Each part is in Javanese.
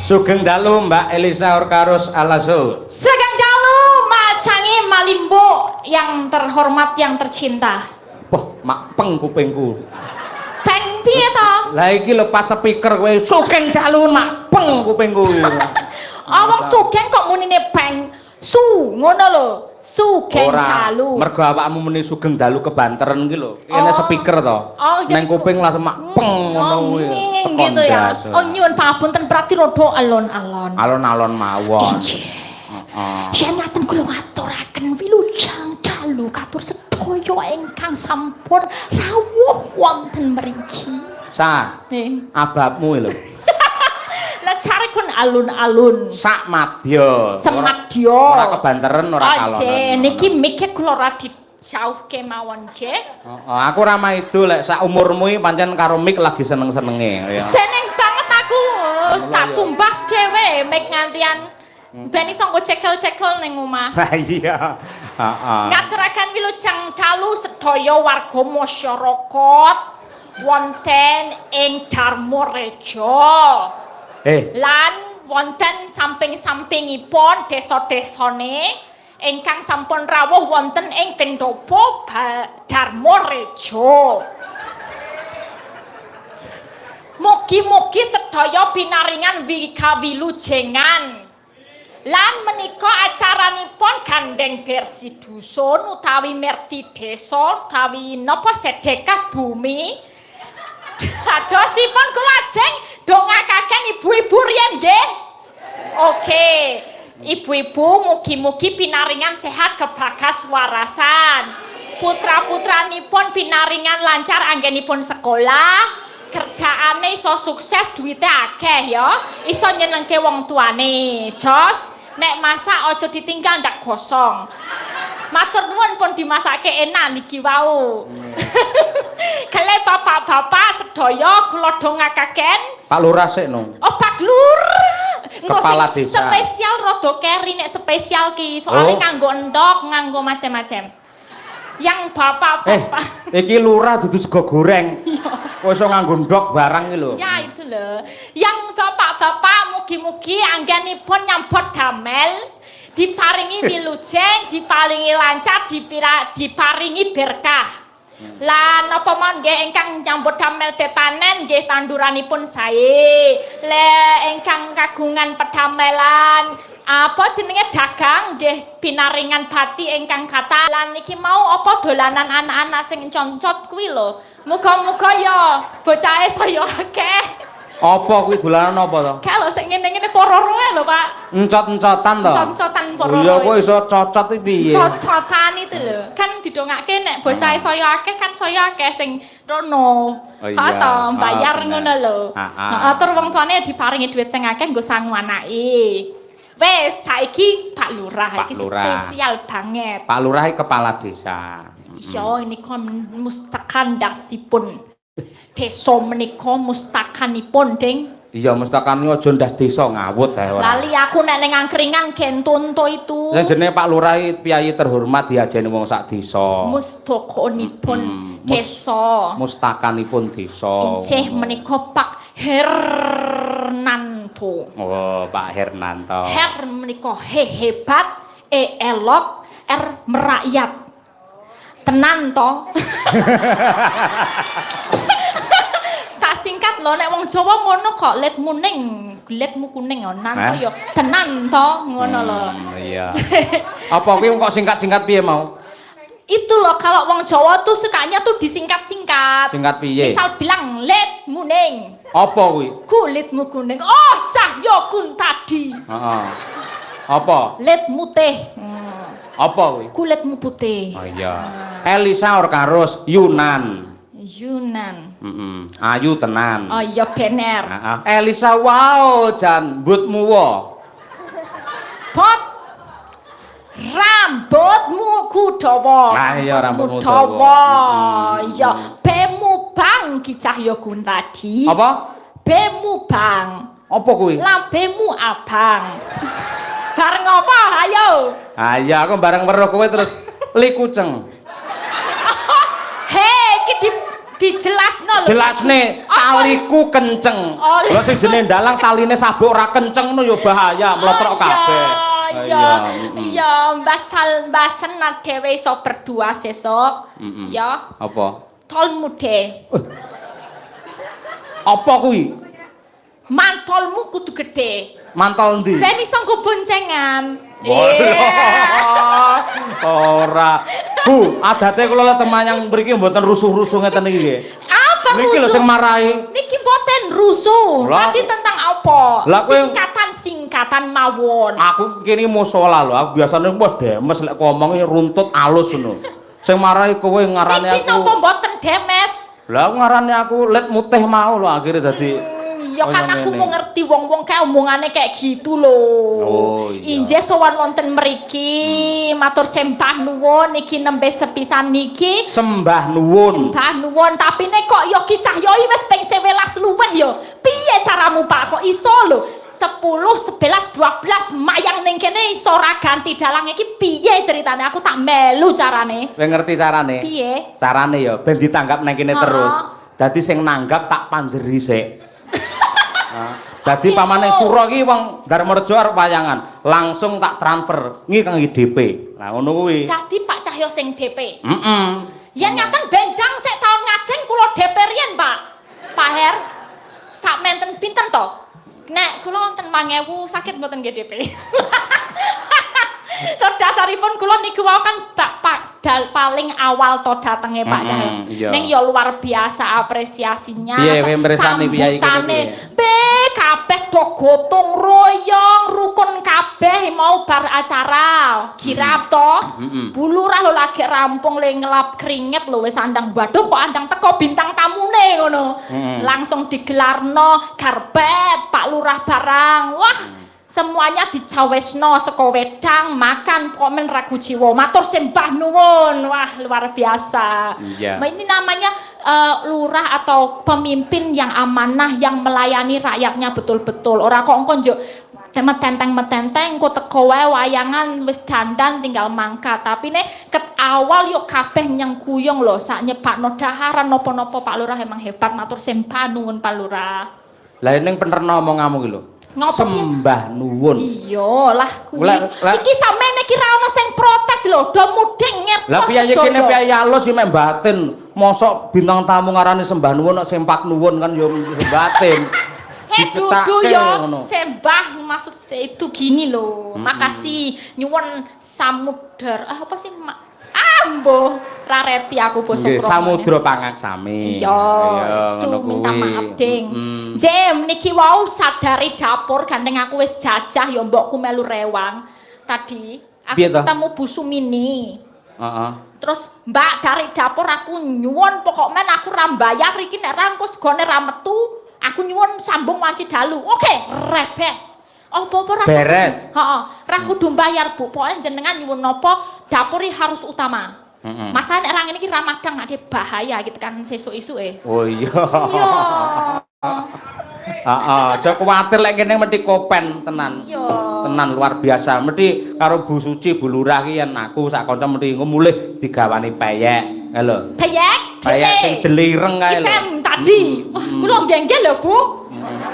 Sugeng dalu Mbak Elisa Orkarus Alaso. Sugeng dalu Macangi Malimbo yang terhormat yang tercinta. Poh, mak peng kupingku. Peng piye to? Lah iki lho pas speaker kowe sugeng dalu mak peng kupingku. Awang sugeng kok munine peng. Su ngono lho. Sugeng dalu. Mergo awakmu muni sugeng dalu kebanteren iki lho. Kene speaker to. Nang kuping langsung mak peng ngono kuwi. Gitu ya. Oh nyuwun pangapunten berarti rada alon-alon. Alon-alon mawon. Yen ngaten kula ngaturaken wilujeng dalu katur sedaya ingkang sampun rawuh wonten mriki. Sa. Ababmu lho. Lah caripun alun-alun. Sak madya. Semadya. Ora kebanteren ora kalonan. Oke, niki mike kula ora dijauhke mawon, nggih. Aku ora maido lek sak umurmu iki pancen karo mik lagi seneng-senenge ya. Seneng banget aku. Tak tumbas dhewe mik ngantian ben iso nggo cekel-cekel ning omah. Lah iya. Heeh. Ngaturaken wilujeng dalu sedaya warga masyarakat wonten ing Darmareja. Lan wonten samping-sampingipun desa-desane ingkang sampun rawuh wonten ing pendopo Darmareja. Mugi-mugi sedaya pinaringan kawilujengan. Lan menika acaranipun gandeng versi dusun utawi merti desa utawi napa sedekah bumi. Dadosipun kula ajeng dongakaken ibu-ibu riyen nggih. Oke. Ibu-ibu mugi-mugi pinaringan sehat kebagas warasan. Putra-putranipun pinaringan lancar anggenipun sekolah. Kerjaane iso sukses, duwite akeh ya. Iso nyenengke wong tuane. Jos, nek masak aja ditinggal ndak gosong. Matur nuwun pun dimasake enak niki wau. Kale bapak-bapak sedaya kula dongakaken. Pak Lurah sik no. Oh, Pak Lurah. Kepala desa. Spesial rada keri nek spesial ki, soalnya nganggo endok, nganggo macam-macam. Yang bapak-bapak. Iki lurah dudu sego goreng. Kok iso nganggo ndok barang iki lho. Ya itu lho. Yang bapak-bapak mugi-mugi anggenipun nyambut damel, diparingi wilujeng, diparingi lancar, diparingi berkah. Lan napa mon nggih ingkang nyambut damel tetanen nggih tanduranipun sae. Le ingkang kagungan pedamelan apa jenenge dagang nggih pinaringan bati ingkang kathah. Lan iki mau apa dolanan anak-anak sing concot kuwi lho. Muga-muga ya bocahe saya akeh. Apa kuwi dolanan apa to? Kae lho sing ngene-ngene pororoe lho, Pak. Encot-encotan to? Encot-encotan pororo. Iya kok iso cocot iki piye? Cocot-cotan itu lho. Kan didongake nek bocahe saya akeh kan saya akeh sing rono. Oh iya. Ha to, bayar ngono lho. Heeh. Tur wong tuane diparingi dhuwit sing akeh nggo sangu anake. Wes saiki Pak Lurah iki spesial banget. Pak Lurah iki kepala desa. Iya ini kon mustakandasipun. Desa menika mustakanipun, Ding. Iya mustakane aja ndas desa ngawut ae ora. Lali aku nek ning angkringan gentunto itu. Lah jenenge Pak Lurah iki piyayi terhormat diajeni wong sak desa. Mustakanipun desa. Mustakanipun desa. Inggih menika Pak Hernanto. Oh, Pak Hernanto. Her menika hebat, elok, merakyat. Tenan to. Tak singkat lho nek wong Jawa ngono kok letmu kuning ya nanto ya tenan to ngono lho. Iya. Apa kuwi kok singkat-singkat piye mau? Itu loh kalau wong Jawa tuh sukanya tuh disingkat-singkat. Singkat piye? Misal bilang let muning. Apa kuwi? Kulitmu kuning. Oh, cahyaku tadi. Heeh. Apa? Letmu teh. Apa kuwi? Kulitmu putih. Oh iya. Elisa Orkarus Yunan. Yunan. Ayu tenan. Oh iya bener. Elisa wow jan mbutmu wo. Pot rambutmu kudawa. Lah iya rambutmu dawa. Iya, bemu bang ki cahyaku tadi. Apa? Bemu bang. Apa kuwi? Lambemu abang. Bareng apa? Ayo. Ayo aku bareng weruh kowe terus likuceng. Hei, iki Dijelasno lho. Jelasne taliku kenceng. Lha sing jenenge ndalang taline sabuk ora kenceng ngono ya bahaya, mlotrok kabeh. Iya, mbasen dhewe iso berdua sesuk. Ya. Apa? Tolmu de. Apa kuwi? Mantolmu kudu gede. Mantol ndi? Ben iso nggo boncengan. Ora. Bu, adate kula temanyang mriki mboten rusuh-rusuh ngeten iki nggih. Apa rusuh? Niki lho sing marahi. Niki mboten rusuh. Tadi tentang apa? Singkatan mawon. Aku kene musala lho. Aku biasane wah demes lek ngomong runtut alus ngono. Sing marahi kowe ngarani aku. Niki napa mboten demes? Lah aku ngarani aku let mutih mau lho akhire dadi ya kan aku mau ngerti wong-wong kayak omongane kayak gitu loh. Oh iya. Inje sowan wonten mriki matur sembah nuwun niki nembe sepisan niki. Sembah nuwun. Sembah nuwun tapi nek kok ya Ki Cahyowi wis ping 11 luwih ya. Piye caramu Pak kok iso lho 10, 11, 12 mayang ning kene iso ora ganti dalang iki piye ceritane aku tak melu carane. Kowe ngerti carane? Piye? Carane ya ben ditanggap nang kene terus. Dadi sing nanggap tak panjeri sik. Dadi pamane Sura iki wong Darmareja arep wayangan, langsung tak transfer ngi kangge DP. Lah ngono kuwi. Dadi Pak Cahyo sing DP. Heeh. Yen ngaten benjang sik taun ngajeng kula DP riyen, Pak. Pak Her. Sak menten pinten to? Nek kula wonten 5000 sakit mboten nggih DP. Tur dasaripun kula niku wau kan paling awal to datenge Pak Cahyo. Ning ya luar biasa apresiasinya. Piye kowe mresani piye iki? Kabeh do gotong royong rukun kabeh mau bar acara kirap to bulurah lo lagi rampung le ngelap keringet lo wis andang waduh kok andang teko bintang tamune ngono langsung digelarno karpet Pak Lurah barang wah semuanya dicawesno saka wedang makan komen ragu jiwa matur sembah nuwun wah luar biasa ini namanya lurah atau pemimpin yang amanah yang melayani rakyatnya betul-betul ora kok engko njuk metenteng kok teko wae wayangan wis dandan tinggal mangkat tapi nek ket awal yo kabeh nyang kuyung lho sak nyebakno daharan napa-napa Pak Lurah emang hebat matur sembah nuwun Pak Lurah lah ning penerno omonganmu ki lho sembah nuwun. Iya lah kuwi. Iki sampeyan iki ra ono sing protes lho, do mudeng ngetos. Lah piye kene piye alus iki mek batin. Mosok bintang tamu ngarani sembah nuwun nek sempak nuwun kan ya batin. Dudu ya sembah maksud itu gini loh. Makasih nyuwun samudra. Apa sih ambo rareti aku basa kromo. Samudra pangaksami. Iya, itu minta maaf ding. Jem niki wau sadari dapur gandeng aku wis jajah ya mbokku melu rewang. Tadi aku ketemu Bu Sumini. Terus Mbak dari dapur aku nyuwun pokok men aku ra mbayar iki nek ra engko segone ra metu, aku nyuwun sambung wanci dalu. Oke, rebes. Apa-apa beres. Heeh, ra kudu mbayar Bu. Pokoke jenengan nyuwun napa dapuri harus utama. Masa nek ra ngene iki Ramadan nek bahaya gitu kan sesuk-esuke. Oh iya. Iya. Aja kuwatir lek kene mesti kopen tenan. Iya. Tenan luar biasa. Mesti karo Bu Suci, Bu Lurah ki yen aku sak kanca mesti mulih digawani peyek. Lho. Peyek? Peyek sing delireng kae lho. Item tadi. Wah, kula nggih lho, Bu.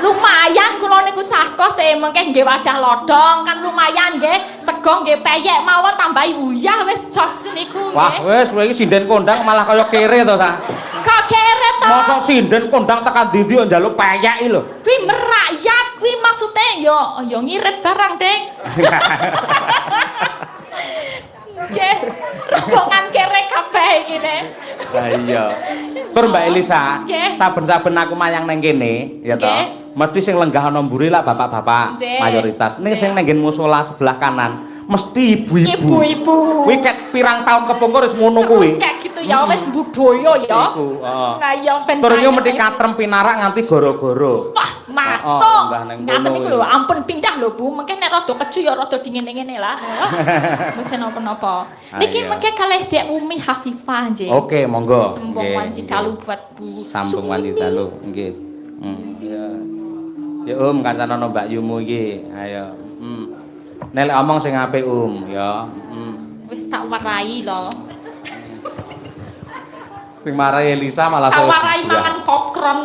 Lumayan kula niku cah kos mengke nggih wadah lodong kan lumayan nggih. Sego nggih peyek mawon tambahi uyah wis jos niku nggih. Wah, wis kowe iki sinden kondang malah kaya kere to, Sa. Kok kere to? Mosok sinden kondang tekan ndi-ndi yo njaluk peyek iki lho. Kuwi merakyat kuwi maksude yo ngirit barang, Ding. Nggih, rombongan kere kabeh iki, Ding. Lah iya. Tur Mbak Elisa, saben-saben aku mayang nang kene, ya toh. Mesti sing lenggah ana mburi lah bapak-bapak mayoritas. Ning sing nang nggen musala sebelah kanan mesti ibu-ibu. Ibu-ibu. Kuwi ket pirang taun kepungkur wis ngono kuwi. Wis kayak gitu ya, wis budaya ya. Iku, heeh. Nah, ya ben. Tur yo mesti katrem pinarak nganti goro-goro. Wah, masuk. Ngaten niku lho, ampun pindah lho Bu. Mengke nek rada keju ya rada dingin-ngene lah. Mboten napa-napa. Niki mengke kalih Dek Umi Hafifah nggih. Oke, monggo. Sambung wanci dalu buat Bu. Sambung wanci dalu, nggih. Ya. Ya kancana Mbak Yumu iki. Ayo. Nek omong sing apik ya. Wis tak warai lho. Sing marai Elisa malah saya. Tawarai mangan popcorn.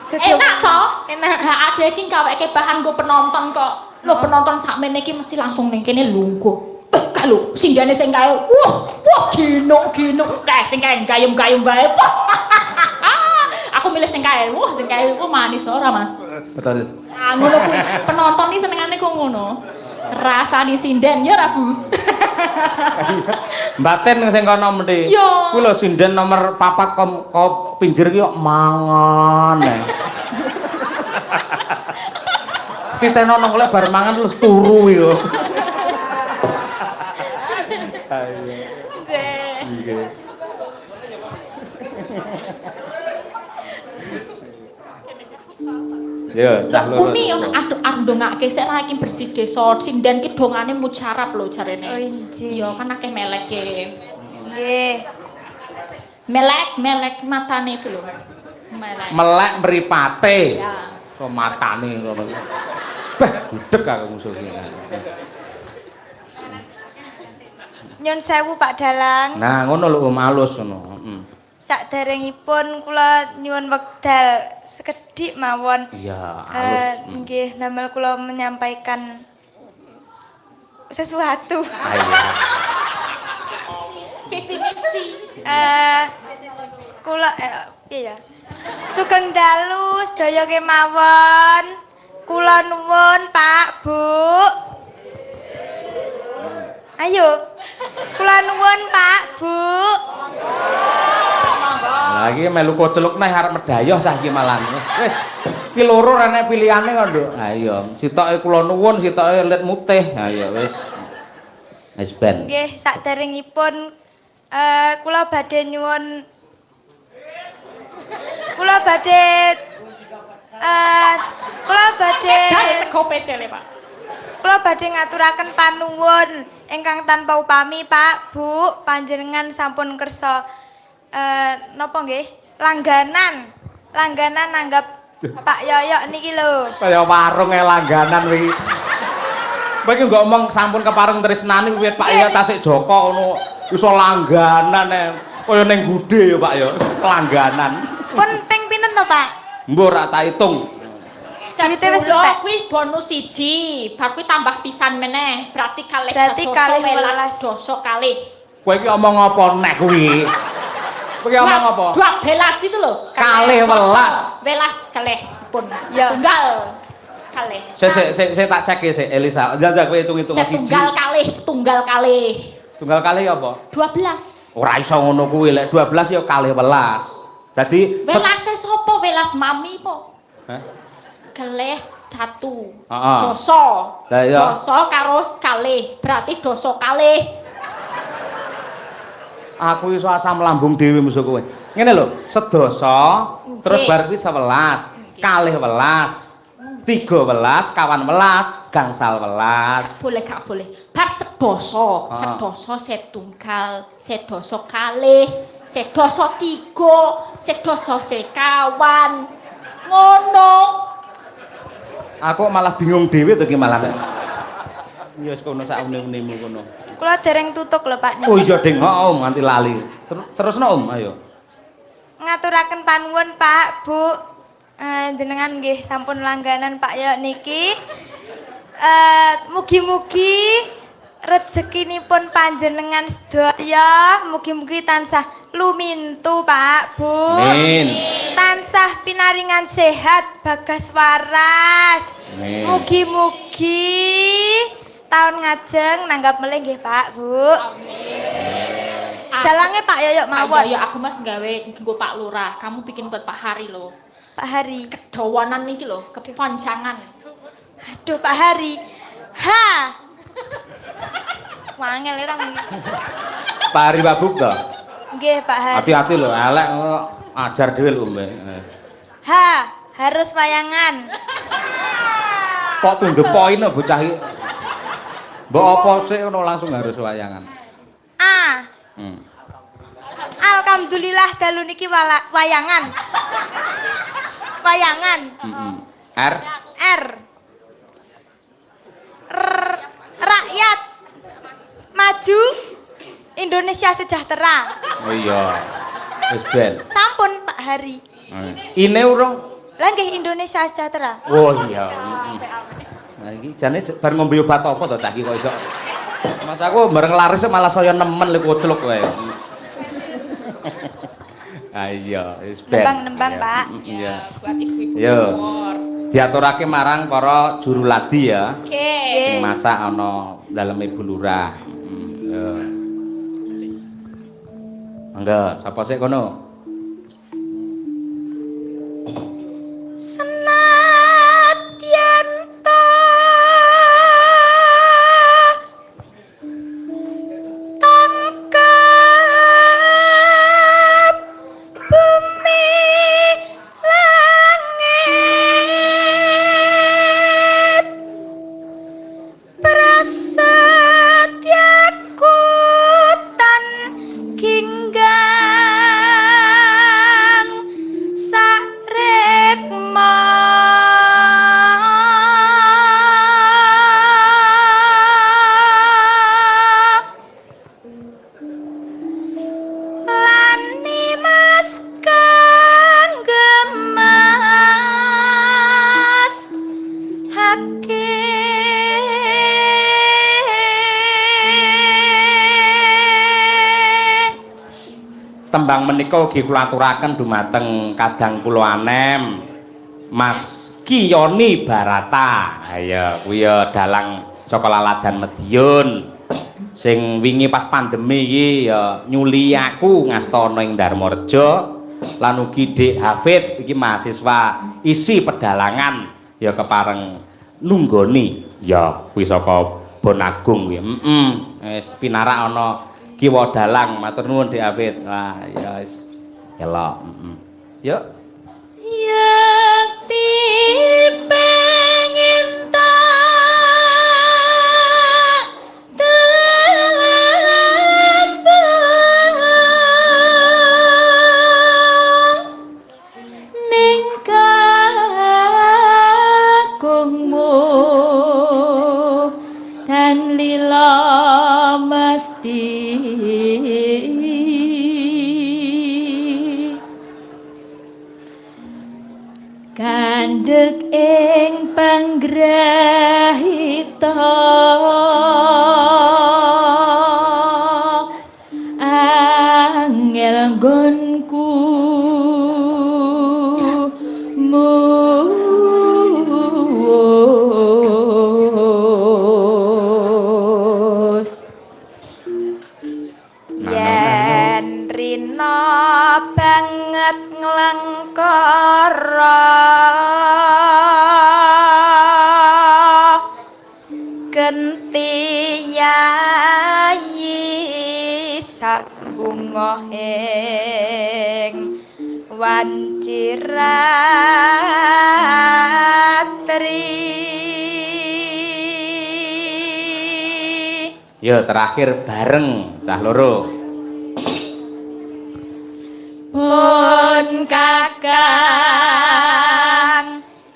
Enak toh? Enak. Nah, ada iki gaweke bahan go penonton kok. Lho penonton sakmene iki mesti langsung ning kene lungguh. Kalau singgane sing kae, wah gino. Kae sing kae gayung-gayung wae. Aku milih sing kae. Wah, sing kae manis ora, Mas? Betul. Ah, ngono kuwi penonton iki senengane kok ngono. Rasane sinden ya ra, Bu. Mbaten sing kono mendhi. Kuwi lho sinden nomor 4 kok pinggir ki kok mangan. Titeno nang golek bar mangan terus turu iki kok. Ayo. Nggih. Ya, cah loro. Umi ndongake sik ra iki bersih desa. Sinden ki dongane mujarab lho jarene. Oh, inji. Iya, kan akeh meleke. Nggih. Melek matane itu lho. Melek mripate. Ya. So matane ngono. Bah, dudek aku musuh iki. Nyun sewu Pak Dalang. Nah, ngono lho alus ngono. Heeh. Saderengipun kula nyuwun wekdal sekedhik mawon. Iya, alus. Nggih, damel kula menyampaikan sesuatu. Ayo. Visi-misi. Kula piye ya? Sugeng dalu sedaya kemawon. Kula nuwun Pak, Bu. Ayo. Kula nuwun Pak, Bu. Lah iki melu koceluk neh arep medayoh sah iki malan. Wis, iki loro rene pilihane kok, Nduk. Ha iya, sitoke kula nuwun, sitoke lit mutih. Ha iya wis. Wis ben. Nggih, saderengipun kula badhe nyuwun kula badhe Dari sego pecele, Pak. kula badhe ngaturaken panuwun ingkang tanpa upami, Pak, Bu, panjenengan sampun kersa napa nggih? Langganan nanggap Pak Yoyok niki lho. Kaya warung langganan kuwi. Kowe iki nggo omong sampun kepareng tresnani kuwi Pak ya tasik Joko ngono iso langganan kaya ning Gude ya Pak ya, langganan. Pun ping pinten to, Pak? Mbok ora tak hitung. Duwite wis Lho, entek. kuwi bonus 1, bar kuwi tambah pisan meneh. Berarti kalih Berarti doso kalih. Kowe iki omong apa neh kuwi? Kowe iki omong apa? 12 itu lho. Kalih welas kalih pun. Ya. Tunggal kalih. Saya tak cek ya sik Elisa. Njajak kowe hitung-hitung siji. Setunggal kalih. Tunggal kalih apa? 12. Ora iso ngono kuwi lek 12 ya kalih welas. Dadi Welase sapa? Welas mami po. Hah? Kalih 1. Heeh. Doso. Lah iya. Doso karo kalih. Berarti doso kalih. Aku iso asam lambung dhewe musuh kowe. Ngene lho, sedasa, terus bar kuwi 11, kalih welas, 13, kawan welas, gangsal welas. Boleh gak boleh. Bar sedoso, sedoso setunggal, sedoso kalih, sedoso 3, sedoso sekawan. Ngono. Aku malah bingung dhewe to iki malah. Ya wis kono sak une-unemu kono. Kula dereng tutuk lho, Pak. Oh iya ding, heeh nganti lali. Terusno Om, ayo. Ngaturaken panuwun, Pak, Bu. Jenengan nggih sampun langganan Pak Yoyok niki. Mugi-mugi rezekinipun panjenengan sedaya mugi-mugi tansah lumintu, Pak, Bu. Amin. Tansah pinaringan sehat bagas waras. Amin. Mugi-mugi tahun ngajeng nanggap melih nggih, Pak, Bu. Dalange Pak Yoyok mawon. Ya aku Mas gawe nggo Pak Lurah. Kamu bikin buat Pak Hari loh. Pak Hari. Kedawanan niki lho, kepanjangan. Aduh, Pak Hari. Ha. Wangel ora mung. Pak Hari Babuk to. Nggih, Pak Hari. Hati-hati lho, elek ajar dhewe lho, Mbak. Ha, harus wayangan. Kok tunduk poin bocah iki. Mbok apa sih ngono langsung harus wayangan. A. Alhamdulillah dalu niki wayangan. Wayangan. R. R. Rakyat maju Indonesia Sejahtera. Oh iya. Wis ben. Sampun Pak Hari. Ini urung. Lah nggih Indonesia Sejahtera. Oh iya. Nah iki jane bar ngombe obat apa to cah iki kok iso. Mas aku bareng laris malah saya nemen lek kocluk kowe. Ah iya, wis ben. Nembang-nembang, Pak. Iya. Buat ibu-ibu Yo. umur. Diaturake marang para juru ladi ya. Oke. Sing masak ana dalem Ibu Lurah. Yo. Mangga, sapa sik kono? Senadyan ta tangkap bumi langit prasetyaku tan ginggang sarekma lan nimas kanggemas hake Tembang menika ugi kula aturaken dumateng kadang kula anem Mas Kiyoni Barata. Ayo kuwi ya dalang saka Laladan Medion. Sing wingi pas pandemi iki ya nyuli aku ngastana ing Darmareja lan ugi Dik Hafid iki mahasiswa isi pedalangan ya kepareng nunggoni ya kuwi saka Bonagung kuwi. Wis pinarak ana kiwa dalang matur nuwun Dik Hafid. Wah ya wis elok. Yuk. Yakti pengen tak tembang ning kakungmu dan lila mesti kandhek ing panggrahita angel nggonku mus yen rina banget nglengkara genti yayi sak bunga ing wanciratri. Ya terakhir bareng cah loro. Pun kakang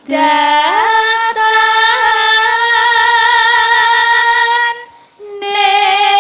datang nendra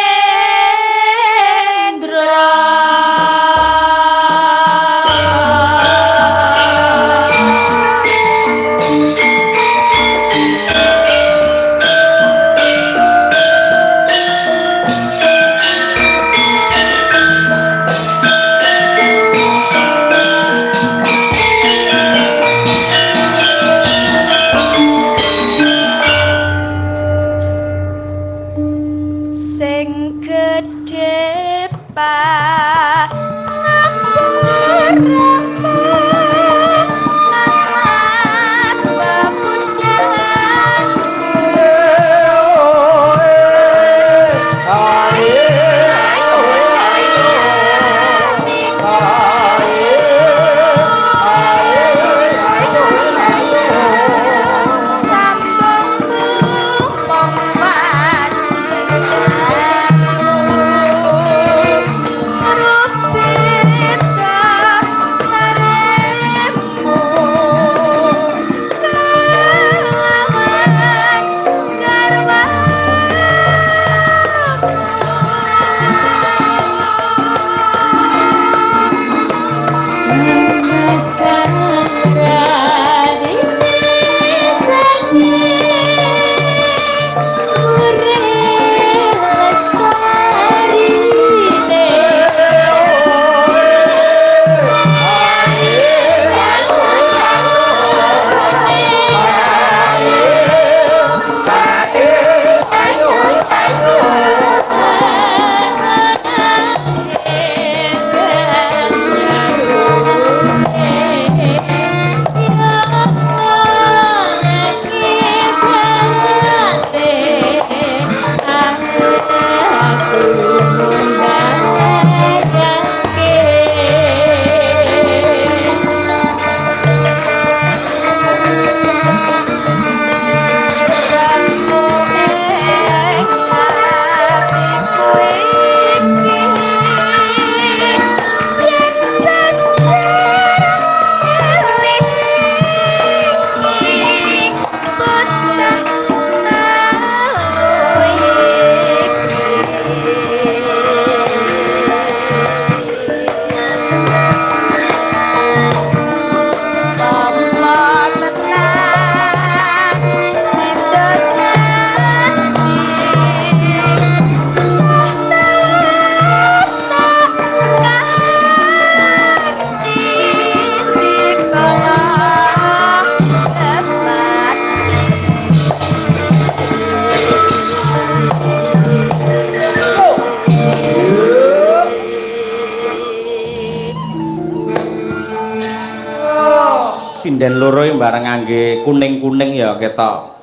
Sinden loro iki bareng ngangge kuning-kuning ya ketok.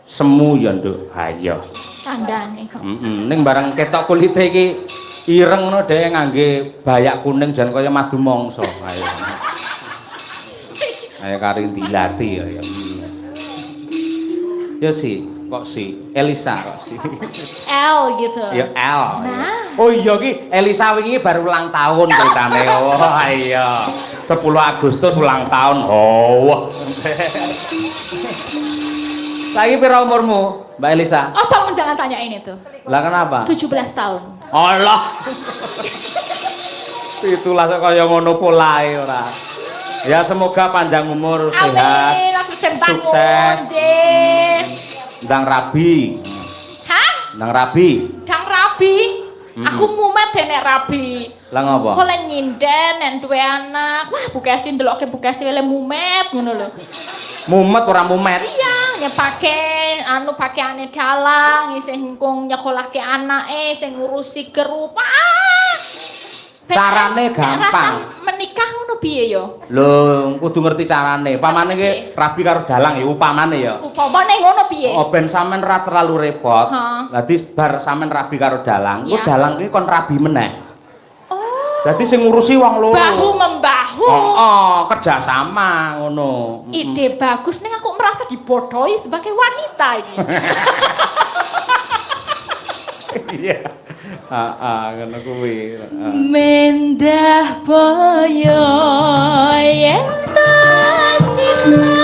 Semu ya, Nduk. Ha iya. Tandane kok. Ning bareng ketok kulite iki ireng ngono dhek ngangge bayak kuning jan kaya madu mangsa. Ayo. Ayo kari dilati ya. Ya sih, kok sih Elisa kok sih. L gitu. Ya L. Nah. Oh iya ki Elisa wingi baru ulang tahun ceritane. Oh iya. 10 Agustus ulang tahun. Oh. Lagi pira umurmu, Mbak Elisa? Oh, tolong jangan tanyain itu. Lah kenapa? 17 tahun. Allah. Itulah kaya ngono polae ora. Ya semoga panjang umur, sehat, Amin, aku sembangun, sukses. Nggih. Ndang rabi. Hah? Ndang rabi. Dang rabi? Aku mumet nek rabi. Lah ngopo? Kok lek nyinden nek duwe anak. Wah, bukesi ndelokke bukesi le mumet ngono lho. Mumet ora mumet. Iya, pake pakaiane dalang, isih engkong nyekolahke anake, sing ngurusi geruk. Carane gampang. Rasa menikah ngono piye ya? Lho, kudu ngerti carane. Pamane ki rabi karo dalang ya upamane ya. Upamane ngono piye? Oh ben sampean ora terlalu repot. Dadi bar sampean rabi karo dalang, ku dalang ki kon rabi meneh. Oh. Dadi sing ngurusi wong loro. Bahu membahu. Oh, kerja sama ngono. Ide bagus ning aku merasa dibodohi sebagai wanita ini. Iya. Ngono kuwi. Mendah boyo yen tasita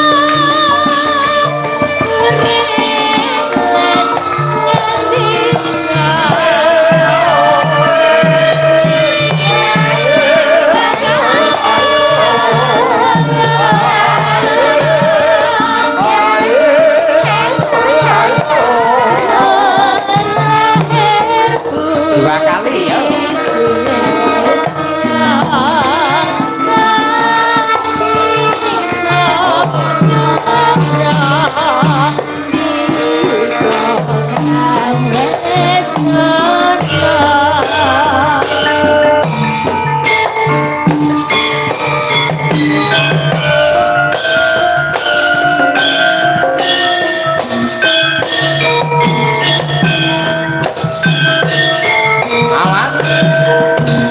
relan ngendika dua kali ya. Awas,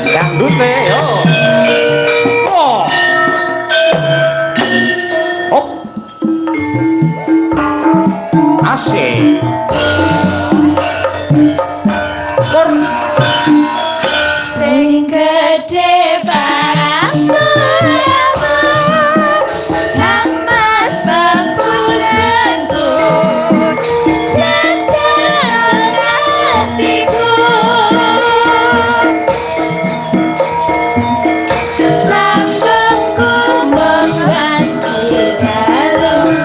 dangdute yo. Oh. Hop. Asik. Pur. Sing gede barang Hamas babul jenggut jajan hatiku sambungku menghanci galung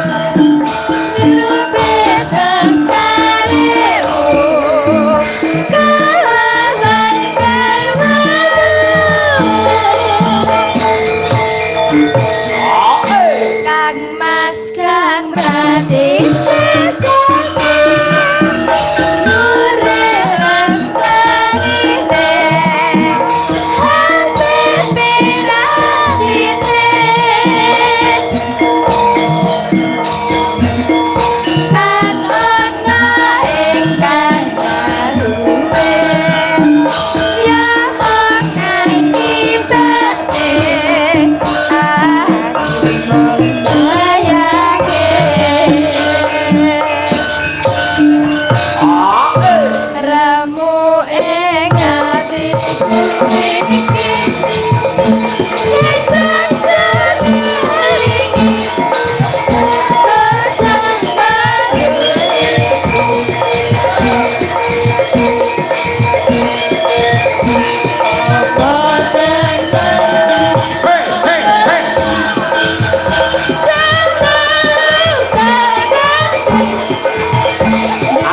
Lupetang sarimu kalahan Kang Mas Kang Radik Pesani Nure Lestari Teh Hati Pirani Teh Kan ana ingkang kaluwe Ya okai kibate Ramu ing atiku iki yen pancen iki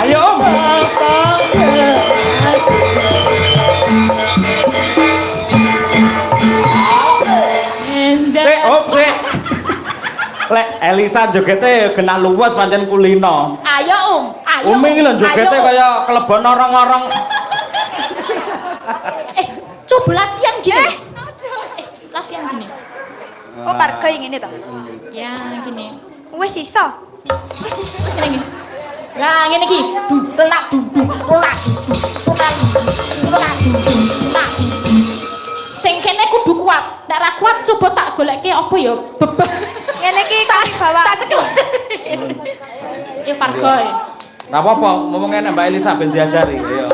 Ayo, Om. Sik, Om, sik. Lek Elisa jogete kena luwes pancen kulino. Ayo ayo. Umi iki lho jogete Ayo. kaya kelebon orang-orang. Coba latihan gini. Latihan gini. Oh, pargo yang ini toh. Ya, gini. Wis iso. Gini. Lah ngene iki, dulak duduk, lak duduk, lak duduk. Sing kene kudu kuat. Nek ra kuat coba tak goleke apa ya? Bebek. Ngene iki kok bawa. Tak cekel. Ya pargo. Ora apa-apa, ngomong ngene Mbak Elisa ben diajari. Ayo.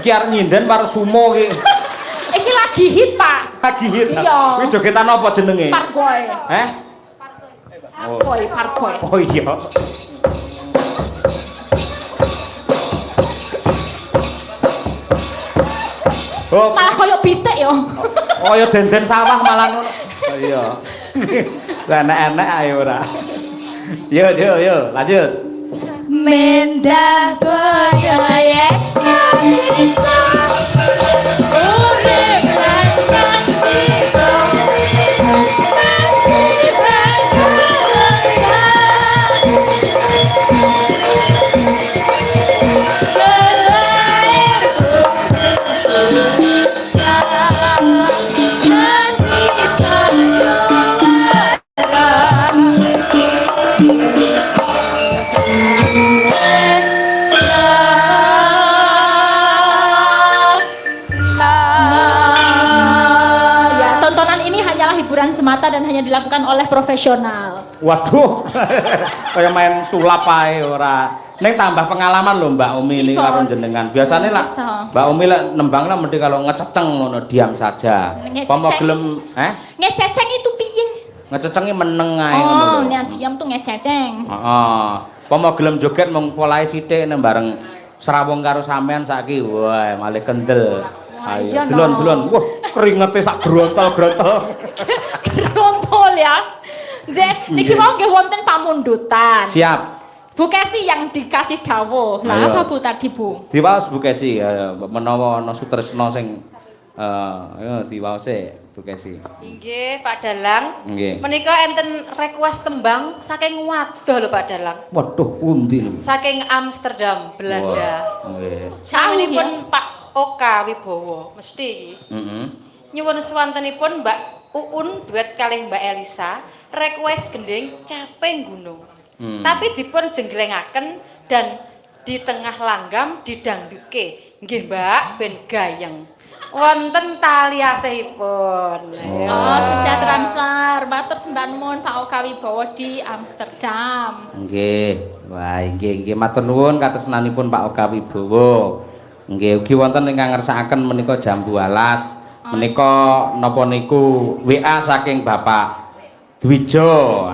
Iki arep nyinden karo sumo iki. Iki lagi hit, Pak. Lagi hit. Iya. Kuwi jogetan apa jenenge? Pargoy. Heh? Pargoy, pargoy. Oh iya. Oh, Malah koyo pitik ya. oh ya denden sawah malah ngono. Oh iya. Lah enak-enak ae ora. Yo, lanjut. Mendah budaya semata dan hanya dilakukan oleh profesional. Waduh, kayak main sulap ae ora. Ning tambah pengalaman lho Mbak Umi ini karo jenengan. Biasane lah Mbak Umi lah nembangnya mesti kalau ngececeng ngono diam saja. Pomo gelem ngececeng itu piye? Ngececengi meneng ae ngono lho. Oh, nek diam tuh ngececeng. Heeh. Pomo gelem joget mung polahe sithik nek bareng serawung karo sampean saiki. Wah, malih kendel. Ayo, delon-delon. Wah, keringete sak grontol-grontol. Grontol ya. Niki mau nggih wonten pamundutan. Siap. Bu Kesi yang dikasih dawuh. Lah apa Bu tadi Bu? Diwaos Bu Kesi menawa ana sutresna sing diwaose Bu Kesi. Inggih Pak Dalang. Nggih. Menika enten request tembang saking wadah lho Pak Dalang. Waduh, pundi lho. Saking Amsterdam, Belanda. Nggih. Sampun Pak Oka Wibowo mesti. Heeh. Nyuwun swantenipun Mbak Uun duet kalih Mbak Elisa request gending Caping Gunung. Tapi dipun jenglengaken dan di tengah langgam didangdutke. Nggih Mbak ben gayeng. Wonten tali asihipun. Oh, sejahtera Transfer. Matur sembah nuwun Pak Oka Wibowo di Amsterdam. Nggih. Wah, nggih matur nuwun katresnanipun Pak Oka Wibowo. Nggih, ugi wonten ingkang ngersakaken menika jambu alas. Menika napa niku WA saking Bapak Dwijo,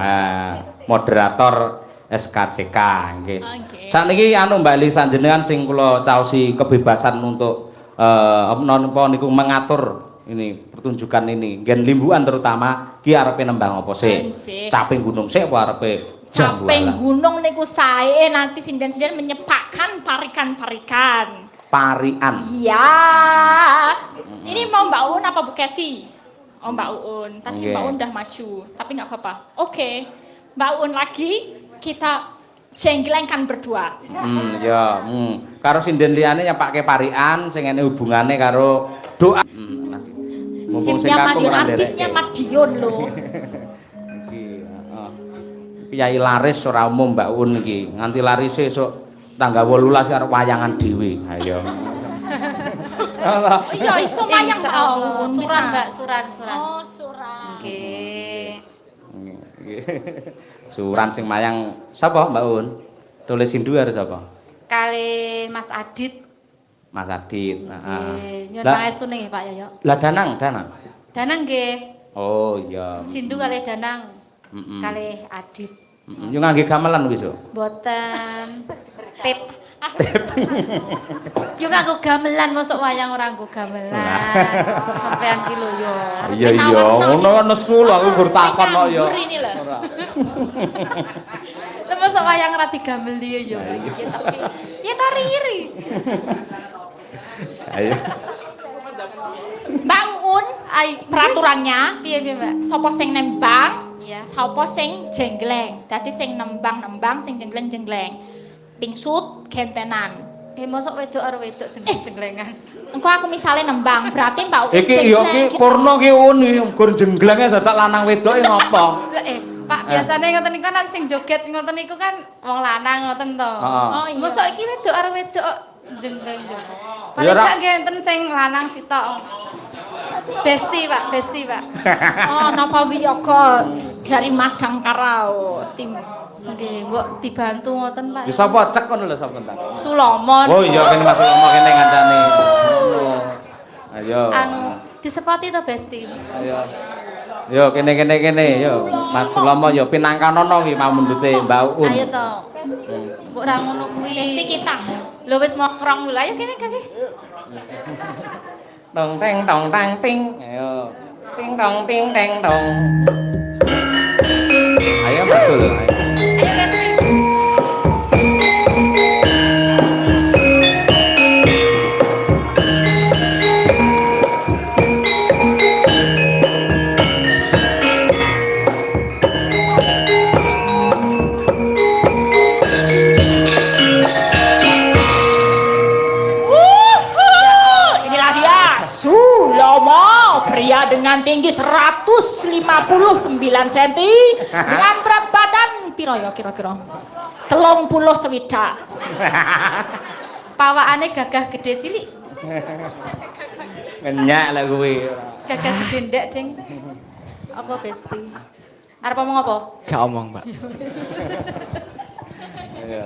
moderator SKCK nggih. Sakniki anu Mbak Elisa jenengan sing kula caosi kebebasan untuk napa niku mengatur ini pertunjukan ini. Ngen limbuan terutama ki arepe nembang apa sih? Caping gunung sik apa arepe jambu alas? Caping gunung niku sae nanti sinden-sinden menyepakkan parikan-parikan. Parian. Iya. Ini mau Mbak Uun apa Bu Kesi? Oh Mbak Uun. Tadi Mbak Uun udah maju, tapi nggak apa-apa. Oke. Mbak Uun lagi kita jengglengkan berdua. Ya. Karo sinden liyane nyapake parian sing ene hubungane karo doa. Mumpung sing kakung ora artisnya Madiun lho. Iki, heeh. Kyai laris ora umum Mbak Uun iki. Nganti larise esuk tanggal 18 arep wayangan dhewe. Ayo. Iya iso wayang Insyaallah. Suran Mbak, suran. Oh, suran. Nggih. Suran sing mayang sapa Mbak Un? Tulis sindu harus sapa? Kali Mas Adit. Mas Adit. Heeh. Nyuwun pangestune nggih Pak Yoyo. Lah Danang. Danang nggih. Oh iya. Sindu kali Danang. Kali Adit. Yo ngangge gamelan wis. Mboten. Tip. Yo nganggo gamelan mosok wayang ora nganggo gamelan. Sampean ki lho yo. Iya ngono nesu lho aku gur takon kok yo. Ora. Lah mosok wayang ora digameli yo piye tapi. Ya ta riri. Ayo. Mbak Un, peraturannya piye Mbak? Sopo sing nembang, Iya. sopo sing jenggleng. Dadi sing nembang-nembang, sing jenggleng-jenggleng. Pingsut gentenan. Mosok wedok karo wedok jengleng-jenglengan. Engko aku misalnya nembang, berarti Mbak Uun Iki yo ki gitu. porno ki gur jenglenge dadak lanang wedoke ngopo? Lah Pak, biasane ngoten niku kan sing joget ngoten niku kan wong lanang ngoten to. Oh iya. Mosok iki wedok karo wedok kok jengleng joget. Ya, Paling Ra. gak ngenten sing lanang sitok. Besti Pak, besti Pak. Oh, napa wiyaga dari Madang Karao tim. Nggih, mbok dibantu ngoten Pak. Ya sapa cek ngono lho sapa entar. Sulomon. Oh iya kene Mas Lomo kene ngancani. Ngono. Ayo. Anu disepati to Besti. Ayo. Yo kene yo. Mas Lomo yo pinangkanono ki mamundute Mbak Uun. Ayo to. Mbok ra ngono kuwi. Besti kita. Lho wis mokrong lho, ayo kene kaki. Tong tang ting. Ayo. Ting tong ting teng tong. Ayo masuk lho. Ayo. Ayo Besti. Inilah dia Sulomo, pria dengan tinggi 159 cm dengan berat badan piro ya kira-kira 30 swidak. Pawakane gagah gede cilik. Ngenyak lah kuwi. Gagah gede ndek, Ding. Apa Besti? Arep ngomong apa? Gak omong, Mbak. Iya.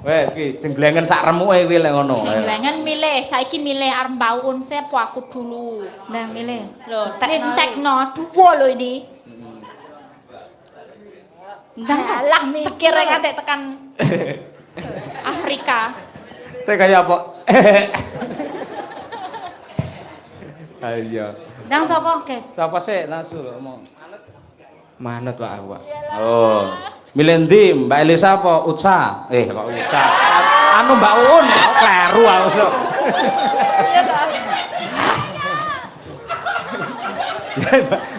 Wes ki jenglengen sak remuke kuwi lek ngono. Jenglengan milih, saiki milih arep Mbak Uun apa aku dulu. Nah, milih. Loh, Tekno. tekno dua loh ini. Ndang to. Alah mikir nganti tekan Afrika. Teh kaya apa? Ayo. Ndang sapa, Guys? Sapa sih langsung ngomong. Manut Pak aku, Pak. Oh. Milih ndi Mbak Elisa apa Utsa? Kok Utsa? Anu Mbak Uun, kok kleru aku sok. Iya to.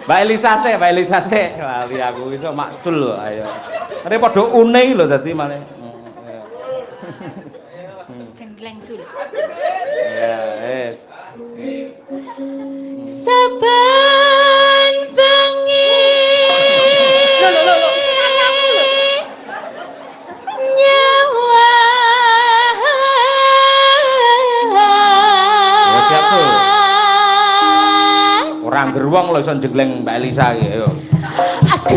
Mbak Elisa sih. Lali aku iso maksul lho, ayo. Ini padha une lho dadi malah. Jenggleng sul. Ya, wes. Saban bengi. Lho. Nyawa. Ya siap tuh. Orang geruang lho iso jenggleng Mbak Elisa iki, ayo. Aku.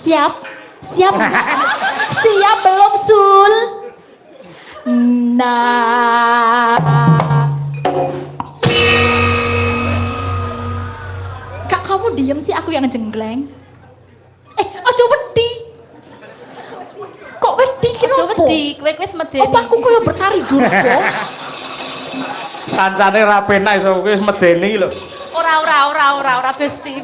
Siap? Siap? Siap belum, Sul? Nah. Kak, kamu diem sih, aku yang jenggleng. Aja wedi. Kok wedi kira Aja apa? wedi, kowe wis medeni. Apa aku kaya bertari durga? Kancane ra penak iso wis medeni lho. Ora Besti.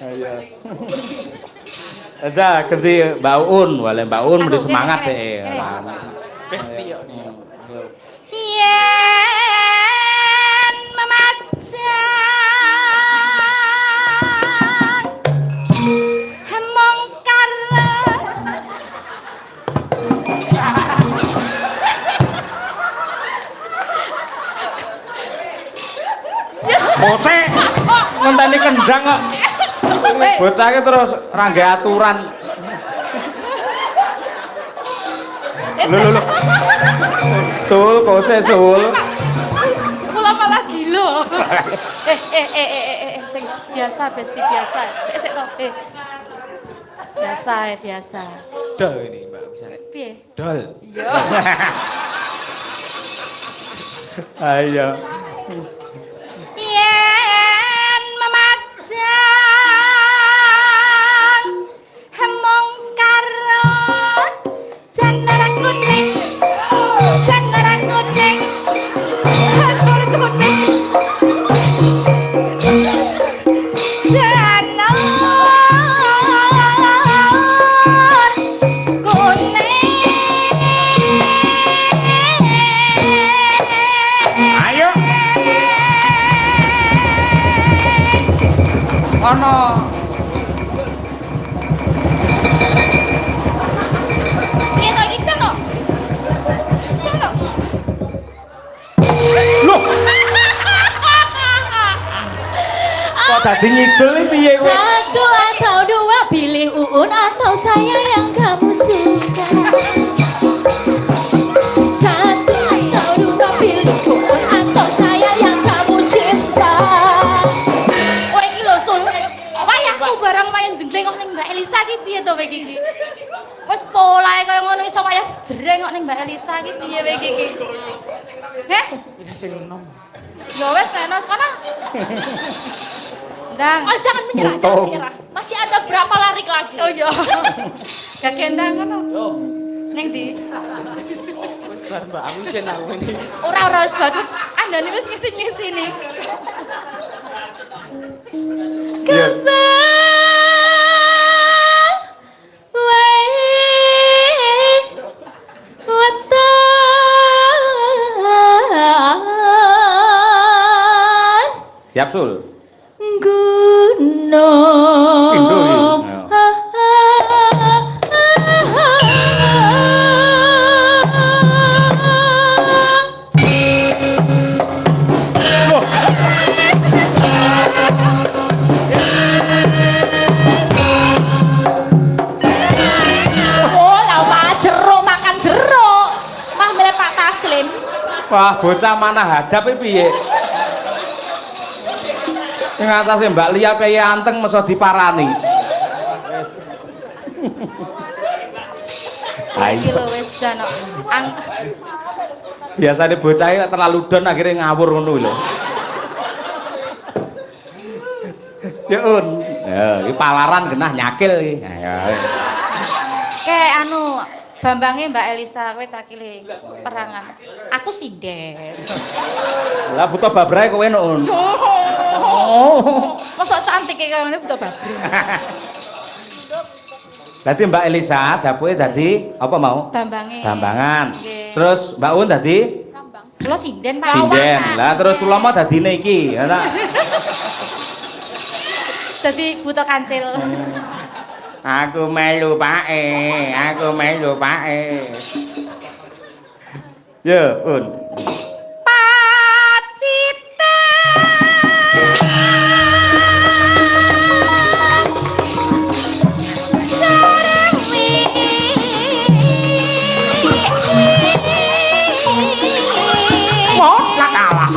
Ayo. Aja ganti Mbak Uun, wale Mbak Uun mesti semangat deh. Besti yo. Yen memajang mongkar Bose ngenteni kendang kok. Bocahke terus ra nggae aturan. Lho. Sul, bose sul. Kula malah gila. Sing biasa Besti biasa. Sik to. Biasa. Dol ini, Mbak, bisa nek. Piye? Dol. Iya. Ayo. Yen memajang mongkar janara kuning janara kuning ana Piye to iki to? Loh. Kok dadi ngidul iki piye kowe? Satu atau dua, pilih Uun atau saya yang kamu suka. Satu atau dua, pilih Uun atau saya yang kamu cinta. Kowe iki lho Sul. Wayahku barang wayang jengklengok ning Mbak Elisa iki piye to kowe iki? Wes polahe kaya ngono iso wayah jrengok ning Mbak Elisa iki piye kowe iki? Heh? Ini sing enom. Ya wes enos kono. Ndang. Oh, jangan menyerah, jangan menyerah. Masih ada berapa larik lagi? Oh iya. Gak gendang kono. Yo, Ning ndi? wis bar Mbak aku sen aku ini. Ora wis bacut. Andane wis ngisi-ngisi nih. Kembang wetan Siap Sul. gunung Pindho iki. Ayo. Oh, lama jeruk makan jeruk. Mah mirip Pak Taslim. Wah, bocah mana hadap iki piye? Ing atase Mbak Lia kaya anteng meso diparani. Iki lho wis jan. Biasane bocah iki terlalu don akhirnya ngawur ngono lho. Ya un. Ya, iki palaran genah nyakil iki. Ayo. Kayak anu Bambangnya Mbak Elisa kowe cakile perangan. Aku sinden. Lah buta babrae kowe nun. Mosok cantik kayak ngene buta babre. Dadi Mbak Elisa dapuke dadi apa mau? Bambangnya. Bambangan. Nggih. Terus Mbak Un dadi Kula sinden Pak. sinden. Lah terus Sulama dadine iki, ya ta? Dadi buta kancil. Aku melu pake, aku melu pake. Ya, Un. Pacita. Sarang Oh, lah kalah.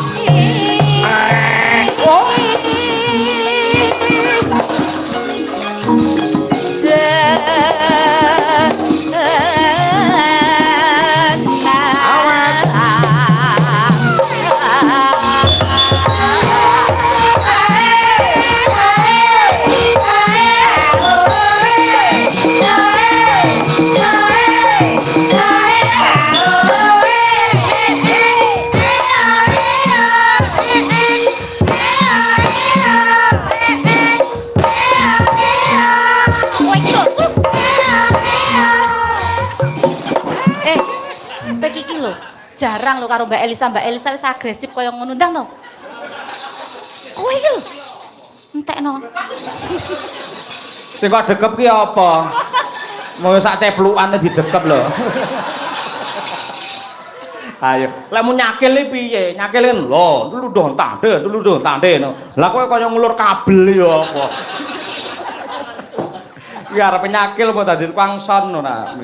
Jarang lo karo Mbak Elisa wis agresif kaya ngono ndang to. Kowe iki lho. Entekno. Sing kok dekep ki apa? Mau sak ceplukane didekep lho. Ayo, lemu nyakil iki piye? Nyakil kan lho, tuluduh tande no. Lah kowe kaya ngulur kabel ya apa? Iki arep nyakil apa dadi tukang son ngono ta.